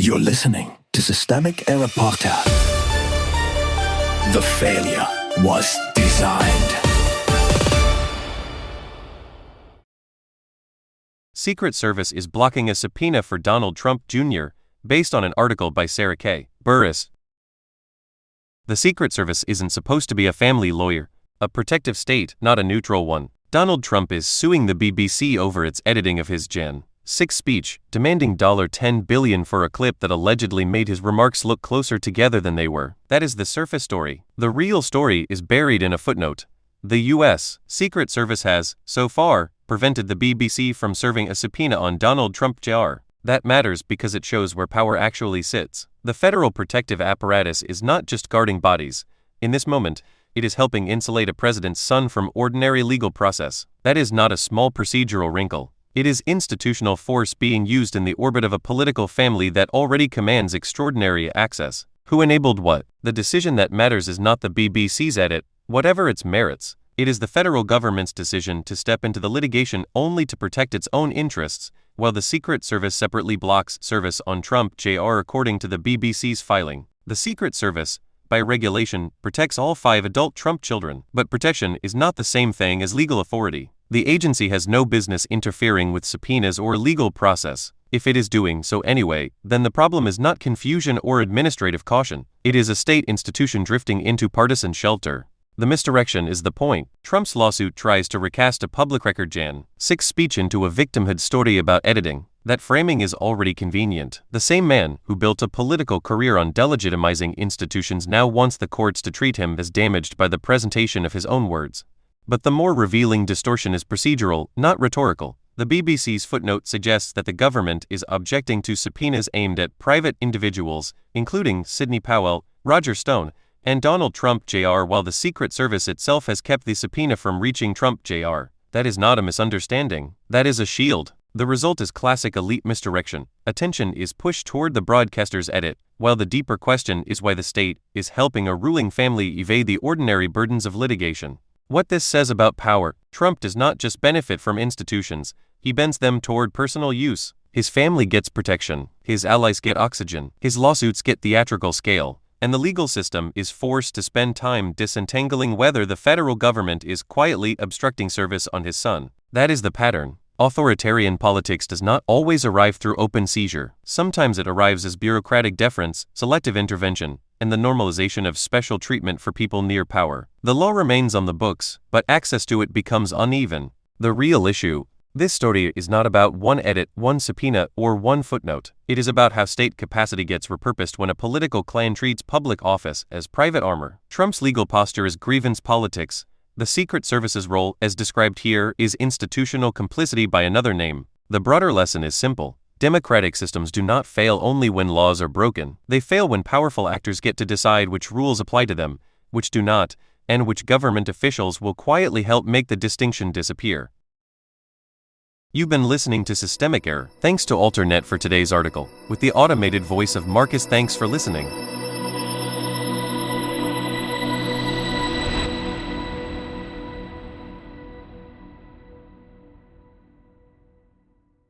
You're listening to Systemic Error Podcast. The failure was designed. Secret Service is blocking a subpoena for Donald Trump Jr., based on an article by Sarah K. Burris. The Secret Service isn't supposed to be a family lawyer, a protective state, not a neutral one. Donald Trump is suing the BBC over its editing of his Jan. 6 speech, demanding $10 billion for a clip that allegedly made his remarks look closer together than they were. That is the surface story. The real story is buried in a footnote. The U.S. Secret Service has, so far, prevented the BBC from serving a subpoena on Donald Trump Jr. That matters because it shows where power actually sits. The federal protective apparatus is not just guarding bodies. In this moment, it is helping insulate a president's son from ordinary legal process. That is not a small procedural wrinkle. It is institutional force being used in the orbit of a political family that already commands extraordinary access. Who enabled what? The decision that matters is not the BBC's edit, whatever its merits. It is the federal government's decision to step into the litigation only to protect its own interests, while the Secret Service separately blocks service on Trump Jr. According to the BBC's filing, the Secret Service, by regulation, protects all 5 adult Trump children, but protection is not the same thing as legal authority. The agency has no business interfering with subpoenas or legal process. If it is doing so anyway, then the problem is not confusion or administrative caution. It is a state institution drifting into partisan shelter. The misdirection is the point. Trump's lawsuit tries to recast a public record Jan. 6 speech into a victimhood story about editing. That framing is already convenient. The same man who built a political career on delegitimizing institutions now wants the courts to treat him as damaged by the presentation of his own words. But the more revealing distortion is procedural, not rhetorical. The BBC's footnote suggests that the government is objecting to subpoenas aimed at private individuals, including Sidney Powell, Roger Stone, and Donald Trump Jr., while the Secret Service itself has kept the subpoena from reaching Trump Jr. That is not a misunderstanding. That is a shield. The result is classic elite misdirection. Attention is pushed toward the broadcaster's edit, while the deeper question is why the state is helping a ruling family evade the ordinary burdens of litigation. What this says about power: Trump does not just benefit from institutions, he bends them toward personal use. His family gets protection, his allies get oxygen, his lawsuits get theatrical scale, and the legal system is forced to spend time disentangling whether the federal government is quietly obstructing service on his son. That is the pattern. Authoritarian politics does not always arrive through open seizure. Sometimes it arrives as bureaucratic deference, selective intervention, and the normalization of special treatment for people near power. The law remains on the books, but access to it becomes uneven. The real issue: this story is not about one edit, one subpoena, or one footnote. It is about how state capacity gets repurposed when a political clan treats public office as private armor. Trump's legal posture is grievance politics. The Secret Service's role, as described here, is institutional complicity by another name. The broader lesson is simple. Democratic systems do not fail only when laws are broken. They fail when powerful actors get to decide which rules apply to them, which do not, and which government officials will quietly help make the distinction disappear. You've been listening to Systemic Error. Thanks to Alternet for today's article, with the automated voice of Marcus. Thanks for listening.